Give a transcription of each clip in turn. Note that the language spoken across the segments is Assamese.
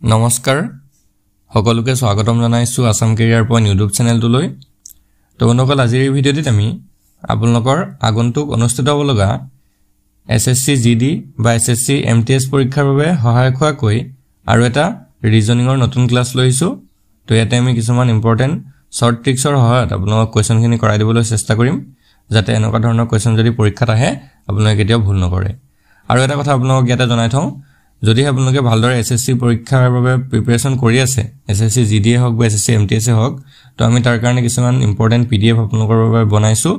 নমস্কাৰ সকলোকে স্বাগতম জনাইছো আসাম কেৰিয়াৰ পইণ্ট ইউটিউব চেনেলটোলৈ তো বন্ধুসকল আজিৰ এই ভিডিঅ'টিত আমি আপোনালোকৰ আগন্তুক অনুষ্ঠিত হ'ব লগা এছএছসি জিডি বা এছএছসি এমটিএছ পৰীক্ষাৰ বাবে সহায়ক হোৱাকৈ আৰু এটা ৰিজনিংৰ নতুন ক্লাছ লৈছো তো ইয়াতে আমি কিছুমান ইম্পৰ্টেন্ট শৰ্ট ট্ৰিক্সৰ সহায়ত আপোনালোকক কোৱেশ্চনখিনি কৰাই দিবলৈ চেষ্টা কৰিম যাতে এনেকুৱা ধৰণৰ কোৱেশ্চন যদি পৰীক্ষাত আহে আপোনালোকে কেতিয়াও ভুল নকৰে আৰু এটা কথা আপোনালোকক ইয়াতে জনাই থওঁ যদি আপোনালোকে ভালদৰে এছএছসি পৰীক্ষাৰ বাবে প্ৰিপাৰেচন কৰি আছে এছএছসি জিডি হওক বা এছএছসি এমটিএছ হওক তো আমি তাৰ কাৰণে কিছুমান ইম্পৰ্টেন্ট পিডিএফ আপোনালোকৰ বাবে বনাইছো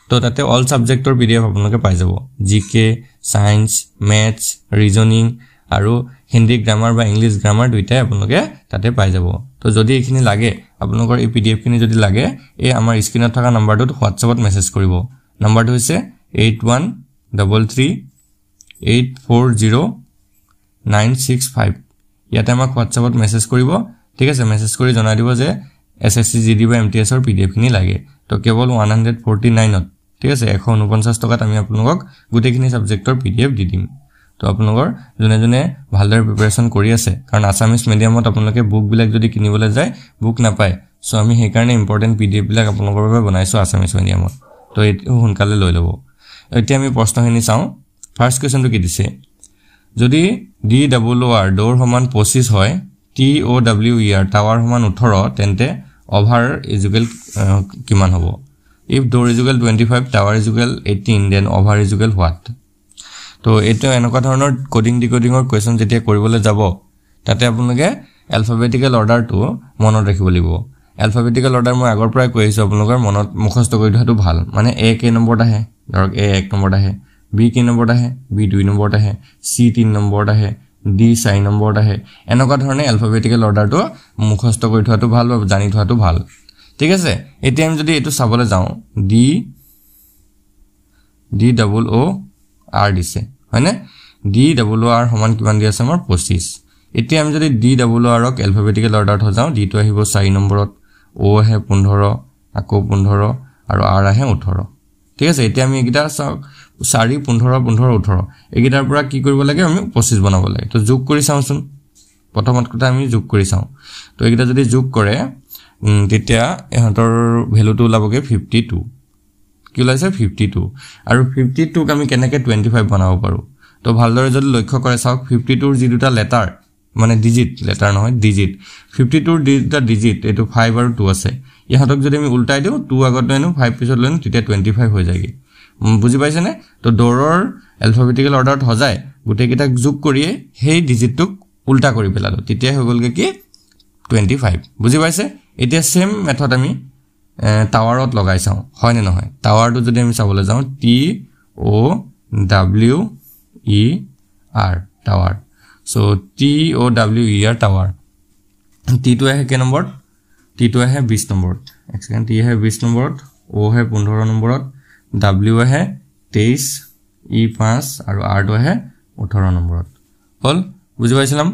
তো তাতে অল সাবজেক্টৰ পিডিএফ আপোনালোকে পাই যাব জিকে সায়েন্স ম্যাথছ ৰিজনিং আৰু হিন্দী গ্ৰামাৰ বা ইংলিশ গ্ৰামাৰ দুইটাই আপোনালোকে তাতে পাই যাব তো যদি এইখিনি লাগে আপোনালোকৰ এই পিডিএফ খিনি যদি লাগে এই আমাৰ স্ক্ৰিনত থকা নম্বৰটোত হোৱাটছএপত মেছেজ কৰিব নম্বৰটো হৈছে 8133840965 ইয়াতে আমাক হোৱাটছএপত মেছেজ কৰিব ঠিক আছে মেছেজ কৰি জনাই দিব যে এছএছসি জিডি বা এমটিএছ ৰ পিডিএফ খিনি লাগে তো কেৱল 149 ত ঠিক আছে 149 টকাত আমি আপোনালোকক গোটেইখিনি সাবজেক্টৰ পিডিএফ দি দিম তো আপোনালোকৰ জনে ভালদৰে প্ৰিপাৰেচন কৰি আছে কাৰণ আসামিজ মিডিয়ামত আপোনালোকে বুক বিলাক যদি কিনিবলৈ যায় বুক নাপায় সো আমি সেই কাৰণে ইম্পৰ্টেন্ট পিডিএফ বিলাক আপোনালোকৰ বাবে বনাইছো আসামিজ মিডিয়ামত তো এইটো সোনকালে লৈ লব এতিয়া আমি প্ৰশ্নখিনি চাওঁ ফাৰ্স্ট কোৱেশ্চনটো কি দিছে যদি DOR ডোৰ সমান 25 হয় TOWER টাৱাৰ সমান 18 তেন্তে ওভাৰ ইকুৱেল কিমান হ'ব if door is equal 25 tower is equal 18 then over is equal what তো এটো এনেকুৱা ধৰণৰ কোডিং ডিকোডিংৰ কোৱেশ্চন যেতিয়া কৰিবলৈ যাব তাতে আপোনালোকে এলফাবেটিক্যাল অৰ্ডাৰটো মনত ৰাখিব লাগিব এলফাবেটিক্যাল অৰ্ডাৰ মই আগৰ পৰাই কৈছো আপোনালোকৰ মনত মুখস্থ কৰি থোৱাটো ভাল মানে A কে নম্বৰত আহে ধৰক A 1 নম্বৰত আহে B কে নম্বৰত আহে B 2 নম্বৰত আহে C 3 নম্বৰত আহে D 4 নম্বৰত আহে এনেকুৱা ধৰণে এলফাবেটিক্যাল অৰ্ডাৰটো মুখস্থ কৰি থোৱাটো ভাল বা জানি থোৱাটো ভাল ঠিক আছে এতিয়া আমি যদি এটো চাবলৈ যাওঁ DOOR দিছে হয়নে DOOR সমান কিমান দি আছে আমাৰ 25 এতিয়া আমি যদি DOOR ক এলফাবেটিক্যাল অৰ্ডাৰত যাওঁ D টো আহিব 4 নম্বৰত O আহে 15 আকৌ 15 আৰু R আহে 18 ঠিক আছে এতিয়া আমি একিটা 4 15 15 18 একিটাৰ পৰা কি কৰিব লাগে আমি 25 বনাব লাগে তো যোগ কৰি চাওঁচোন প্ৰথমত কথা আমি যোগ কৰি চাওঁ তো একিটা যদি যোগ কৰে তেতিয়া এহতৰ ভ্যালুটো ওলাবগে 52 কি ওলাইছে 52 আৰু 52 ক আমি কেনেকৈ 25 বনাব পাৰো তো ভালদৰে যদি লক্ষ্য কৰে চাওক 52 ৰ যি দুটা লেটাৰ মানে ডিজিট লেটাৰ নহয় ডিজিট 52 ৰ দুটা ডিজিট এটো 5 আৰু 2 আছে ইহতক যদি আমি উল্টাই দিও 2 আগত লৈনো 5 পিছত লৈনো তেতিয়া 25 হৈ যায়গে বুজি পাইছে নে তো ডৰৰ এলফাবেটিক্যাল অৰ্ডাৰত হজায় গুটে কিটা যোগ কৰিয়ে সেই ডিজিটটোক উল্টা কৰি পেলালো তেতিয়া হৈ গলগে কি 25 বুজি পাইছে এতিয়া সেম মেথড আমি টাৱাৰত লগাই চাওঁ হয় নে নহয় টাৱাৰটো যদি আমি চাবলৈ যাওঁ TOWER tower so TOWER tower T টো আহে কে নম্বৰত T টো আহে 20 নম্বৰত এক সেকেন্ড T আহে 20 নম্বৰত O আহে 15 নম্বৰত W আহে 23 E 5 আৰু R টো আহে 18 নম্বৰত হল বুজি পাইছিলাম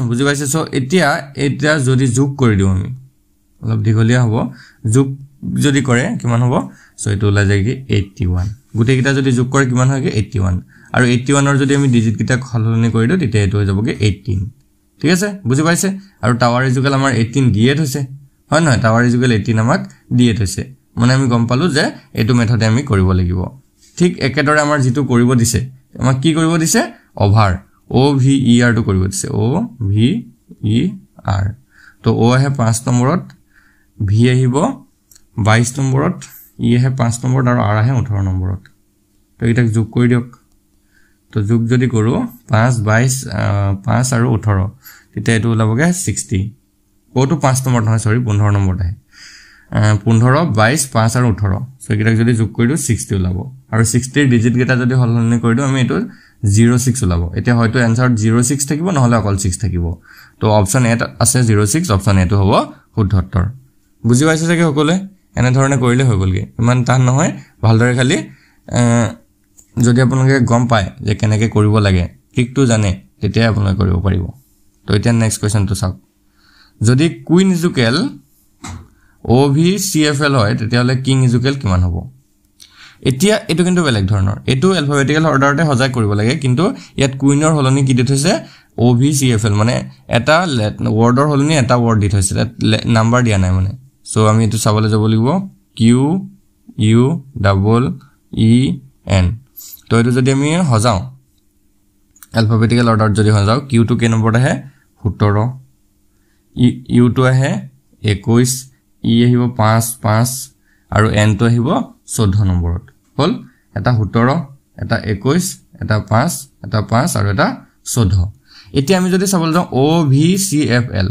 বুজি পাইছে সো এতিয়া যদি যোগ কৰি দিও আমি অলপ দীঘলীয়া হ'ব যোগ যদি কৰে কিমান হ'ব সো এটো ওলাই যায় কি 81 গুটে কিটা যদি যোগ কৰে কিমান হয় কি 81 আৰু 81 ৰ যদি আমি ডিজিট কিটা খলনি কৰি দিও তেতিয়া এটো হৈ যাব কি 18 ঠিক আছে বুজি পাইছে আৰু টাৱাৰ ইকুৱেল আমাৰ 18 ডিএট হৈছে হয় নহয় টাৱাৰ ইকুৱেল 18 আমাক ডিএট হৈছে মানে আমি গম পালো যে এটো মেথডে আমি কৰিব লাগিব ঠিক একেদৰে আমাৰ যেটো কৰিব দিছে আমাক কি কৰিব দিছে ওভাৰ OVER টো কৰিব দিছে OVER তো O আহে 5 নম্বৰত V আহিব 22 নম্বৰত E আহে 5 নম্বৰত আৰু R আহে 18 নম্বৰত তো এটাক যোগ কৰি দিয়ক তো যোগ যদি কৰো 5 22 5 আৰু 18 তেতিয়া এটো ওলাবগে 60 O টো 5 নম্বৰ নহয় সৰি 15 নম্বৰত আহে 15 22 5 আৰু 18 সো এটাক যদি যোগ কৰি দিও 60 ওলাব আৰু 60 ৰ ডিজিট কেটা যদি হলনি কৰি দিও আমি এটো 06 ওলাব এতিয়া হয়তো আনসার 06 থাকিব নহলে অকল 6 থাকিব তো অপচন এ আছে 06 অপচন এ টো হ'ব শুদ্ধ উত্তৰ বুজি পাইছে যে সকলে এনে ধৰণে কৰিলে হৈ গলগে ইমান টান নহয় ভালদৰে খালি যদি আপোনালোকে গম পায় যে কেনেকৈ কৰিব লাগে ঠিকটো জানে তেতিয়া আপোনালোকে কৰিব পাৰিব তো এতিয়া নেক্সট কোৱেশ্চনটো চাওক যদি কুইন ইকুৱেল OVCFL হয় তেতিয়া হলে কিং ইকুৱেল কিমান হ'ব এতিয়া এটো কিন্তু বেলেগ ধৰণৰ এটো এলফাবেটিক্যাল অৰ্ডাৰতে হজাই কৰিব লাগে কিন্তু ইয়াত কুইনৰ হলনি কি দি থৈছে OVCFL মানে এটা ওয়াৰ্ডৰ হলনি এটা ওয়ার্ড দি থৈছে নাম্বার দিয়া নাই মানে সো আমি এটো চাবলৈ যাব লাগিব QUEEN তো এটো যদি আমি হজাও alphabetical order যদি হজাও Q to কে নম্বৰ আহে 17 U to আহে 21 E আহিব 5 আৰু N to আহিব 14 নম্বৰত হল এটা 17 এটা 21 এটা 5 এটা 5 আৰু এটা 14 এতিয়া আমি যদি চাবলৈ যাও OVCFL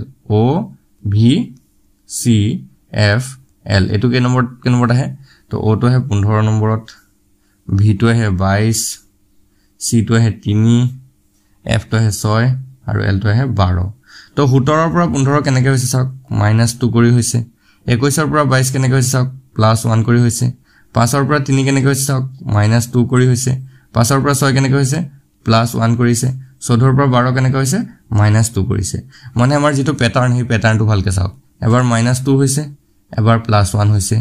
এটো কে নম্বৰ আহে তো O to আহে 15 নম্বৰত V to আহে 22 C to আহে 3 F to আহে 6 আৰু L to আহে 12 তো 17 ৰ পৰা 15 কেনেকৈ হৈছে চাওক -2 কৰি হৈছে 21 ৰ পৰা 22 কেনেকৈ হৈছে চাওক +1 কৰি হৈছে 5 ৰ পৰা 3 কেনেকৈ হৈছে চাওক -2 কৰি হৈছে 5 ৰ পৰা 6 কেনেকৈ হৈছে +1 কৰিছে 14 ৰ পৰা 12 কেনেকৈ হৈছে -2 কৰিছে মানে আমাৰ যেটো প্যাটাৰ্ন হে প্যাটাৰ্নটো ভালকে চাওক এবাৰ -2 হৈছে এবাৰ +1 হৈছে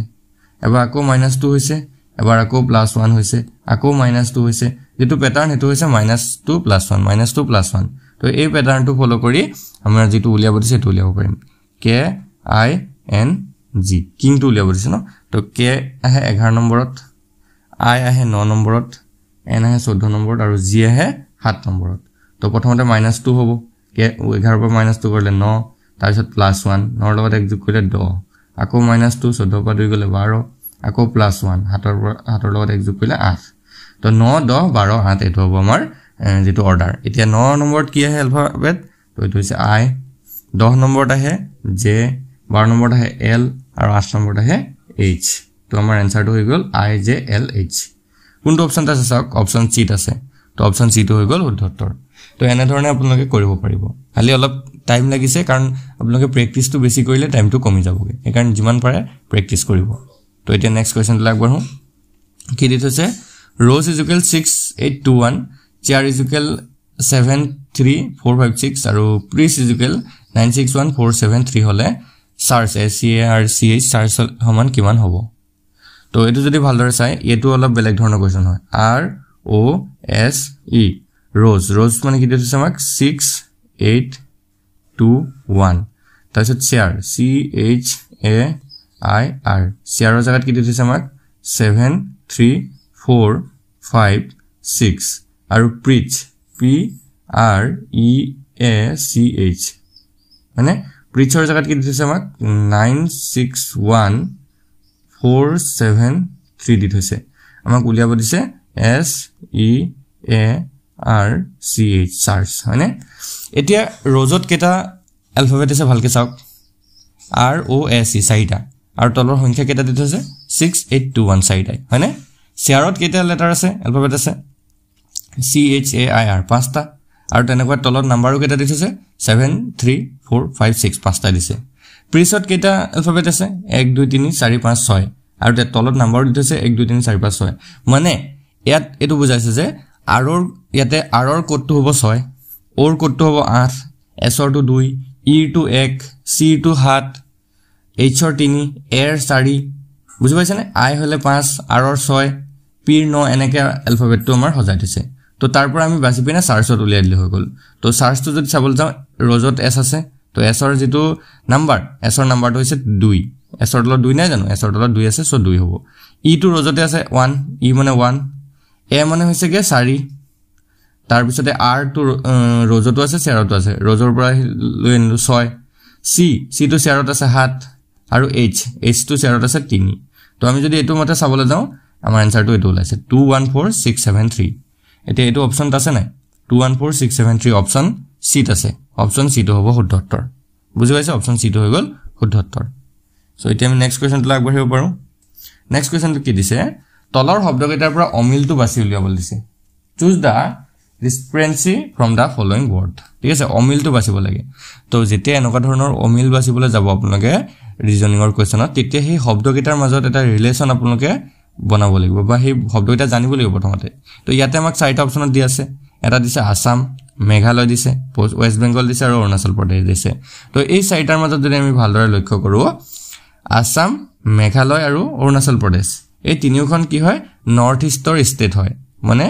এবাৰ আকৌ -2 হৈছে এবাৰ আকৌ +1 হৈছে আকৌ -2 হৈছে যেটো প্যাটাৰ্ন হেতু হৈছে -2 +1 -2 +1 তো এই প্যাটাৰ্নটো ফলো কৰি আমৰা যেটো উলিয়াব দিছে এটো উলিয়াব পাৰিম KING কিং টু উলিয়াব দিছে ন তো K আহে 11 নম্বৰত I আহে 9 নম্বৰত N আহে 14 নম্বৰত আৰু G আহে 7 নম্বৰত তো প্ৰথমতে -2 হ'ব K 11 পৰা -2 কৰিলে 9 তাৰ পিছত +1 9 লগত এক যোগ কৰিলে 10 আকৌ -2 14 পৰা 2 গলে 12 আকৌ +1 7 লগত এক যোগ কৰিলে 8 তো 9 10 12 8 এটো হ'ব আমাৰ যেটো অৰ্ডাৰ এতিয়া 9 নম্বৰত কি আহে এলফাবেট তো এটো হৈছে I 10 নম্বৰত আহে J 12 নম্বৰত আহে L আৰু 8 নম্বৰত আহে H তো আমাৰ আনসাৰটো হৈ গল IJLH কোনটো অপচন আছে চাওক অপচন C আছে তো অপচন C টো হৈ গল শুদ্ধ উত্তৰ তো এনে ধৰণে আপোনালোকে কৰিব পাৰিব খালি অলপ টাইম লাগিছে কাৰণ আপোনালোকে প্ৰেক্টিসটো বেছি কৰিলে টাইমটো কমি যাবগে কাৰণ যিমান পাৰে প্ৰেক্টিস কৰিব তো এতিয়া নেক্সট কোৱেশ্চন লাগব কি দিছে rows is equal 6821 chair is equal 73456 আৰু priest is equal 961473 হলে SARS SARCH সমান কিমান হ'ব তো এটো যদি ভালদৰে চাই এটো অলপ বেলেগ ধৰণৰ কোৱেশ্চন হয় ROSE rows মানে কি দিছে আমাক 6821 তাৰপিছত chair CHAIR chair জাগাত কি দিছে আমাক 73456 আৰু preach PREACH মানে preacher জাগাত কি দিছে আমাক 961473 দি থৈছে আমাক উলিয়াব দিছে SEARCH SARCH হয়নে এতিয়া ৰজত কেটা এলফাবেট আছে ভালকে চাওক ROSE চাৰিটা আৰু তলৰ সংখ্যা কেটা দি থৈছে 6821 চাৰিটা হয়নে চেয়াৰত কেটা লেটাৰ আছে এলফাবেট আছে CHAIR পাঁচটা আৰু তেনেকুৱা তলত নাম্বাৰো কেটা দি থৈছে 73456 পাঁচটা দিছে প্ৰিছত কেটা এলফাবেট আছে 1 2 3 4 5 6 আৰু তে তলত নাম্বাৰ দি থৈছে 1 2 3 4 5 6 মানে ইয়াত এটো বুজাইছে যে আৰৰ ইয়াতে আৰৰ কোডটো হ'ব 6 ওৰ কোডটো হ'ব 8 এছৰ টু 2 ই টু 1 সি টু 7 এইচৰ 3 এৰ 4 বুজি পাইছানে আই হলে 5 আৰৰ 6 পিৰ 9 এনেকে এলফাবেটটো আমাৰ সজাই দিছে তো তাৰ পৰা আমি বাছি পিনে সাৰ্চত উলিয়াই দিলে হৈ গল তো সাৰ্চটো যদি চাবল যাও ৰজত এস আছে তো এছৰ যেটো নাম্বাৰ এছৰ নাম্বাৰটো হৈছে 2 এছৰ তলত 2 নাই জানো এছৰ তলত 2 আছে সো 2 হ'ব ই টু ৰজতে আছে 1 ই মানে 1 এ মানে হৈছে কে 4 তাৰ পিছতে আৰ টু ৰজটো আছে চেয়াৰটো আছে ৰজৰ পৰা লৈ আনিলো 6 সি টু চেয়াৰত আছে 7 আৰু এইচ টু চেয়াৰত আছে 3 তো আমি যদি এটো মতে চাবলৈ যাও আমাৰ আনসাৰটো এটো ওলাইছে 214673 এটা এটো অপচন আছে নাই 214673 অপচন সি আছে অপচন সি টো হ'ব শুদ্ধ উত্তৰ বুজি পাইছে অপচন সি টো হৈ গল শুদ্ধ উত্তৰ সো এতিয়া আমি নেক্সট কোৱেশ্চনটো আগবঢ়াব পাৰো নেক্সট কোৱেশ্চনটো কি দিছে তলৰ শব্দকেইটাৰ পৰা অমিলটো বাছি উলিয়াব দিছে choose da discrepancy from the following word ঠিক আছে অমিলটো বাছিব লাগে তো যেতিয়া এনেকুৱা ধৰণৰ অমিল বাছিবলৈ যাব আপোনালোকে ৰিজনিংৰ কোৱেশ্চনত তেতিয়া সেই শব্দকেইটাৰ মাজত এটা ৰিলেচন আপোনালোকে বনাব লাগিব বা সেই শব্দকেইটা জানিব লাগিব প্ৰথমতে তো ইয়াতে আমাক চাৰিটা অপচনত দি আছে এটা দিছে আসাম মেঘালয় দিছে ওয়েস্ট বেংগল দিছে আৰু অৰুণাচল প্ৰদেশ দিছে তো এই চাৰিটাৰ মাজত যদি আমি ভালদৰে লক্ষ্য কৰো আসাম মেঘালয় আৰু অৰুণাচল প্ৰদেশ এই তিনিওখন কি হয় নৰ্থ ইষ্টৰ ষ্টেট হয় মানে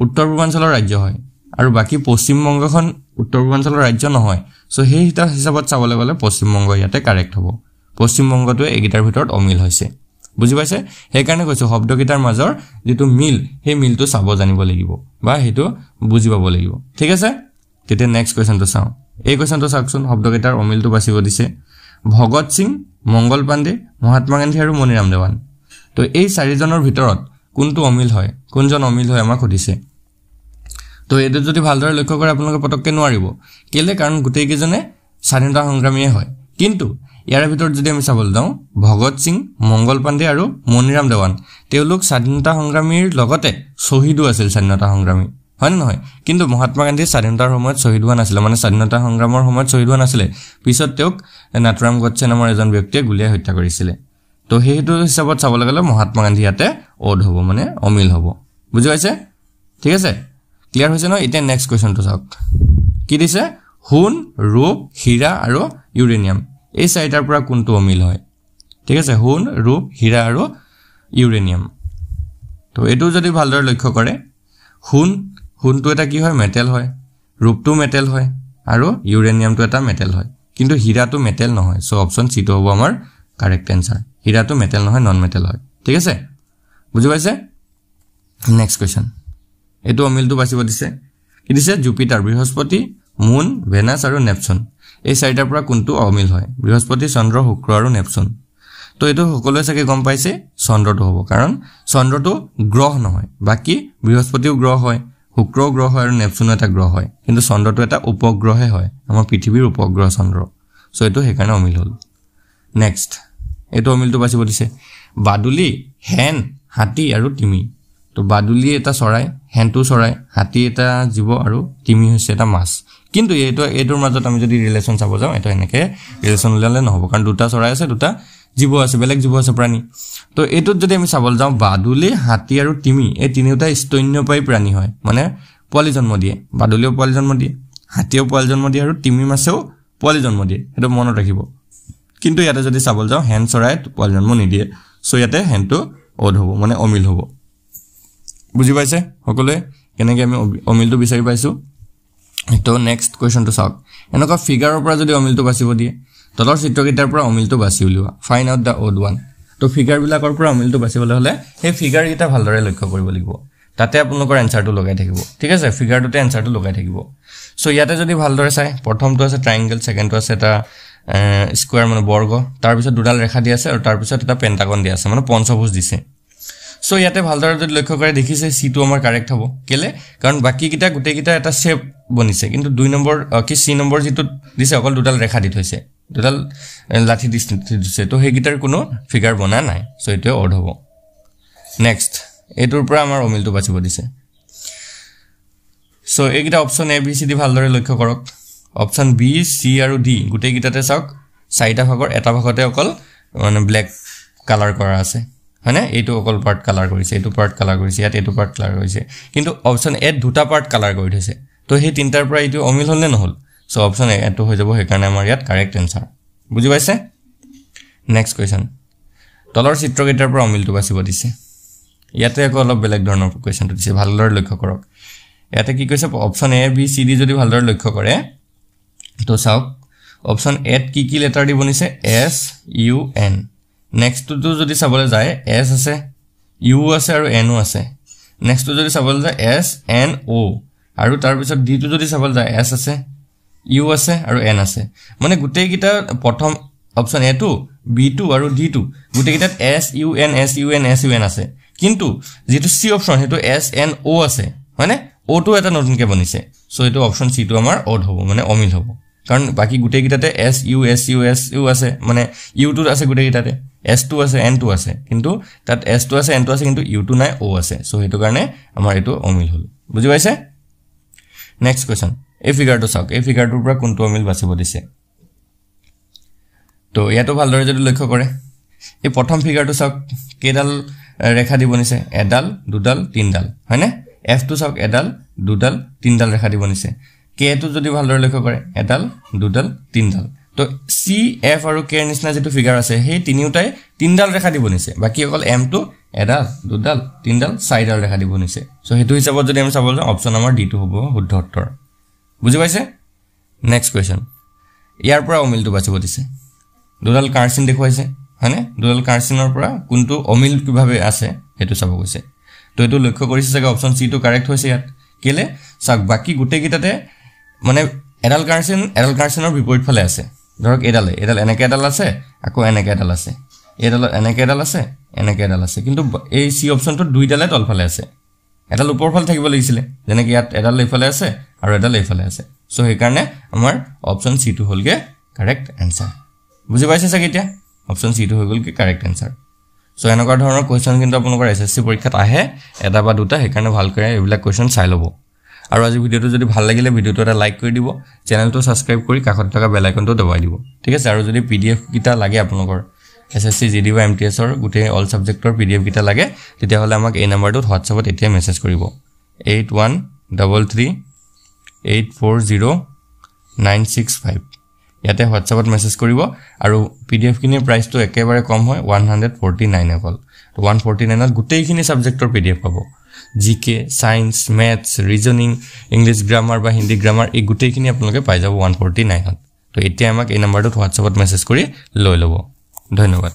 উত্তৰ পূৰ্বাঞ্চলৰ ৰাজ্য হয় আৰু বাকি পশ্চিম বংগখন উত্তৰ পূৰ্বাঞ্চলৰ ৰাজ্য নহয় সো সেই হিচাপত চাবলৈ গ'লে পশ্চিমবংগ ইয়াতে কাৰেক্ট হ'ব পশ্চিমবংগটো এইকেইটাৰ ভিতৰত অমিল হৈছে বুজি পাইছে সেই কাৰণে কৈছো শব্দকেইটাৰ মাজৰ যেটো মিল সেই মিলটো চাব জানিব লাগিব বা হেতু বুজি পাব লাগিব ঠিক আছে তেতিয়া নেক্সট কোৱেশ্চনটো চাও এই কোৱেশ্চনটো চাওকচোন শব্দকেইটাৰ অমিলটো বাছিব দিছে ভগত সিং মংগল পাণ্ডে মহাত্মা গান্ধী আৰু মনিৰাম দেৱান তো এই চাৰিজনৰ ভিতৰত কোনটো অমিল হয় কোনজন অমিল হয় আমাক সুধিছে তো এটো যদি ভালদৰে লক্ষ্য কৰে আপোনালোকে পটককে নোৱাৰিব কেলে কাৰণ গুটেই কেজনে স্বাধীনতা সংগ্ৰামীয়ে হয় কিন্তু ইয়াৰ ভিতৰত যদি আমি চাবলৈ যাওঁ ভগত সিং মংগল পাণ্ডে আৰু মনিৰাম দেৱান তেওঁলোক স্বাধীনতা সংগ্ৰামীৰ লগতে শহীদো আছিল স্বাধীনতা সংগ্ৰামী হয় নহয় কিন্তু মহাত্মা গান্ধী স্বাধীনতাৰ সময়ত শহীদ হোৱা নাছিল মানে স্বাধীনতা সংগ্ৰামৰ সময়ত শহীদ হোৱা নাছিল পিছত তেওঁক নাথুৰাম গডছে নামৰ এজন ব্যক্তিয়ে গুলিয়াই হত্যা কৰিছিল তো হেতু হিচাপত চাবলৈ গ'লে মহাত্মা গান্ধী ইয়াতে ওড হ'ব মানে অমিল হ'ব বুজি পাইছে ঠিক আছে ক্লিয়াৰ হৈছে ন এতিয়া নেক্সট কোৱেশ্চনটো চাওক কি দিছে হুন ৰূপ হীৰা আৰু ইউৰেনিয়াম এই চাৰিটাৰ পৰা কোনটো অমিল হয় ঠিক আছে হুন ৰূপ হীৰা আৰু ইউৰেনিয়াম তো এটো যদি ভালদৰে লক্ষ্য কৰে হুনটো এটা কি হয় মেটেল হয় ৰূপটো মেটেল হয় আৰু ইউৰেনিয়ামটো এটা মেটেল হয় কিন্তু হীৰাটো মেটেল নহয় সো অপচন সি টো হ'ব আমাৰ কাৰেক্ট আনসাৰ হীৰাটো মেটেল নহয় নন মেটেল হয় ঠিক আছে বুজি পাইছে নেক্সট কোৱেশ্চন এটো অমিলটো বাছিব দিছে কি দিছে জুপিটাৰ বৃহস্পতি মুন ভেনাছ আৰু নেপচুন এই চাৰিটাৰ পৰা কোনটো অমিল হয় বৃহস্পতি চন্দ্ৰ শুক্ৰ আৰু নেপচুন তো এটো সকলোৱে চাগে গম পাইছে চন্দ্ৰটো হ'ব কাৰণ চন্দ্ৰটো গ্ৰহ নহয় বাকি বৃহস্পতিও গ্ৰহ হয় শুক্ৰও গ্ৰহ হয় আৰু নেপচুনো এটা গ্ৰহ হয় কিন্তু চন্দ্ৰটো এটা উপগ্ৰহে হয় আমাৰ পৃথিৱীৰ উপগ্ৰহ চন্দ্ৰ সো এটো হেকাৰণে অমিল হ'ল নেক্সট এটো অমিলটো বাছিব দিছে বাদুলি হেন হাতী আৰু তিমি তো বাদুলি এটা চৰাই হেনটো চৰাই হাতী এটা জীৱ আৰু তিমি হৈছে এটা মাছ কিন্তু এটোৰ মাজত আমি যদি ৰিলেচন চাব যাওঁ এটা এনেকে ৰিলেচন উলালে নহব কাৰণ দুটা চৰাই আছে দুটা জীৱ আছে বেলেগ জীৱ আছে প্ৰাণী তো এটোত যদি আমি চাবলৈ যাওঁ বাদুলি হাতী আৰু তিমি এই তিনিটা স্তন্যপায়ী প্ৰাণী হয় মানে পোৱালি জন্ম দিয়ে বাদুলিও পোৱালি জন্ম দিয়ে হাতীও পোৱালি জন্ম দিয়ে আৰু তিমি মাছেও পোৱালি জন্ম দিয়ে এটো মনত ৰাখিব কিন্তু ইয়াতে যদি চাবলৈ যাওঁ হেন চৰাই পোৱালি জন্ম নিদিয়ে সো ইয়াতে হেনটো ওড হ'ব মানে অমিল হ'ব বুজি পাইছে সকলোৱে কেনেকৈ আমি অমিলটো বিচাৰি পাইছো তো নেক্সট কোৱেশ্চনটো চাওক এনেকুৱা ফিগাৰৰ পৰা যদি অমিলটো বাছিব দিয়ে তলৰ চিত্ৰকেইটাৰ পৰা অমিলটো বাছি উলিওৱা find out the odd one to figure বিলাকৰ পৰা অমিলটো বাছিবলৈ হলে সেই ফিগাৰ কেইটা ভালদৰে লক্ষ্য কৰিব লাগিব তাতে আপোনালোকৰ এনসাৰটো লগাই থাকিব ঠিক আছে ফিগাৰটোতে এনসাৰটো লগাই থাকিব সো ইয়াতে যদি ভালদৰে চাই প্ৰথমটো আছে ট্ৰায়াঙ্গল সেকেন্ডটো আছে এটা স্কয়াৰ মানে বৰ্গ তাৰ পিছত দুডাল ৰেখা দি আছে আৰু তাৰ পিছত এটা পেন্টাগন দি আছে মানে পঞ্চভুজ দিছে সো ইয়াতে ভালদৰে যদি লক্ষ্য কৰে দেখিছে সি টো আমাৰ কাৰেক্ট হ'ব কেলে কাৰণ বাকি কিটা গুটে কিটা এটা শেপ বনিছে কিন্তু 2 নম্বৰ কি সি নম্বৰ যেটো দিছে অকল দুডাল ৰেখা দি থৈছে দুডাল লাঠি দিছে তো সেই গিটাৰ কোনো ফিগাৰ বনা নাই সো এটো অড হ'ব নেক্সট এটোৰ পৰা আমাৰ অমিলটো বাছিব দিছে সো এইগিটা option A B C D ভালদৰে লক্ষ্য কৰক অপচন বি সি আৰু ডি গুটে কিটাতে চাওক চাৰিটা ভাগৰ এটা ভাগতে অকল মানে ব্ল্যাক কালাৰ কৰা আছে হয়নে এইটো অকল পাৰ্ট কালাৰ কৰিছে এইটো পাৰ্ট কালাৰ কৰিছে ইয়াত এইটো পাৰ্ট কালাৰ কৰিছে কিন্তু অপচন এ দুটা পাৰ্ট কালাৰ কৰি থৈছে তো সেই তিনটাৰ পৰা এইটো অমিল হল নে নহল সো অপচন এ এটো হৈ যাব হেকাৰণে আমাৰ ইয়াত কাৰেক্ট আনসাৰ বুজি পাইছে নেক্সট কোৱেশ্চন তলৰ চিত্ৰকেইটাৰ পৰা অমিলটো বাছিব দিছে ইয়াতে আকৌ অলপ বেলেগ ধৰণৰ কোৱেশ্চনটো দিছে ভালদৰে লক্ষ্য কৰক ইয়াতে কি কৈছে option A B C D যদি ভালদৰে লক্ষ্য কৰে তো চাওক অপচন এ কি কি লেটাৰ দি বনিছে এস ইউ এন নেক্সট টু যদি চাবলৈ যায় এস আছে ইউ আছে আৰু এন আছে নেক্সট টু যদি চাবলৈ যায় এস এন ও আৰু তাৰ পিছত ডি টু যদি চাবলৈ যায় এস আছে ইউ আছে আৰু এন আছে মানে গুটেই কিটা প্ৰথম option A two B two আৰু ডি টু গুটেই কিটাত S U N S U N S U N আছে কিন্তু যেটো সি অপচন হেতু এস এন ও আছে মানে ও টু এটা নতুনকে বনিছে সো এটো অপচন সি টু আমাৰ অড হ'ব মানে অমিল হ'ব কাৰণ বাকি গুটেই কিটাতে এস ইউ আছে মানে ইউ টু আছে গুটেই কিটাতে S2 আছে N2 আছে কিন্তু তাত S2 আছে N2 আছে কিন্তু U2 নাই O আছে সো হেতু কাৰণে আমাৰ এটো অমিল হল বুজি পাইছে নেক্সট কোৱেশ্চন এই ফিগাৰটো চাওক এই ফিগাৰটোৰ পৰা কোনটো অমিল বাছিব দিছে তো ইয়াতো ভালদৰে যদি লক্ষ্য কৰে এই প্ৰথম ফিগাৰটো চাওক কেডাল ৰেখা দি বনিছে এডাল দুডাল তিনডাল হয়নে F2 চাওক এডাল দুডাল তিনডাল ৰেখা দি বনিছে K2 যদি ভালদৰে লক্ষ্য কৰে এডাল দুডাল তিনডাল তো সি এফ আৰু কে নিচিনা যেটো ফিগাৰ আছে সেই তিনিউটাই তিনডাল ৰেখা দি বনিছে বাকি অকল এম টো এডাল দুডাল তিনডাল চাৰিডাল ৰেখা দি বনিছে সো হেতু হিচাপত যদি আমি চাবলৈ অপচন আমাৰ ডি টু হ'ব শুদ্ধ উত্তৰ বুজি পাইছে নেক্সট কুৱেশ্যন ইয়াৰ পৰা অমিলটো বাচিব দিছে দুডাল কাৰ্চিন দেখুৱাইছে হয়নে দুডাল কাৰ্চিনৰ পৰা কোনটো অমিল কিভাৱে আছে সেইটো চাব কৈছে তো এইটো লক্ষ্য কৰিছে চাগে অপচন সি টো কাৰেক্ট হৈছে ইয়াত কেলে চাক বাকি গোটেই কিটাতে মানে এডাল কাৰ্চিনৰ বিপৰীত ফালে আছে ধৰক এডাল এনেকে এডাল আছে আকৌ এনেকে এডাল আছে এডাল এনেকে এডাল আছে কিন্তু এই সি অপচনটো দুইডালে তলফালে আছে এডাল ওপৰ ফালে থাকিব লাগিছিল যেনেকৈ ইয়াত এডাল এইফালে আছে আৰু এডাল এইফালে আছে সো সেই কাৰণে আমাৰ অপচন সি টো হলগে কাৰেক্ট আনসাৰ বুজি পাইছে চাগে এতিয়া অপচন সি টো হৈ গল কি কাৰেক্ট আনসাৰ সো এনেকুৱা ধৰণৰ কোৱেশ্চন কিন্তু আপোনালোকৰ এসএসসি পৰীক্ষাত আহে এটা বা দুটা সেই কাৰণে ভালকৈ এইবিলাক কোৱেশ্চন চাই ল'ব আৰু আজি ভিডিওটো যদি ভাল লাগিলে ভিডিওটো এটা লাইক কৰি দিব চেনেলটো সাবস্ক্ৰাইব কৰি কাষত থকা বেল আইকনটো দবাই দিব ঠিক আছে আৰু যদি পিডিএফ কিটা লাগে আপোনালোকৰ এসএসসি জিডি বা এমটিএছ ৰ গুটেই অল সাবজেক্টৰ পিডিএফ কিটা লাগে তেতিয়া হলে আমাক এই নম্বৰটোত WhatsAppত এতিয়া মেছেজ কৰিব 8133840965 ইয়াতে WhatsAppত মেছেজ কৰিব আৰু পিডিএফ কিনিৰ প্ৰাইচটো একেবাৰে কম হয় 149 অকল 149 ত গুটেইখিনি সাবজেক্টৰ পিডিএফ পাব জিকে science maths reasoning English grammar বা হিন্দী গ্ৰামাৰ এই গুটেইখিনি আপোনালোকে পাই যাব 149 ত তো এতিয়া আমাক এই নম্বৰটোত WhatsAppত মেছেজ কৰি লৈ ল'ব ধন্যবাদ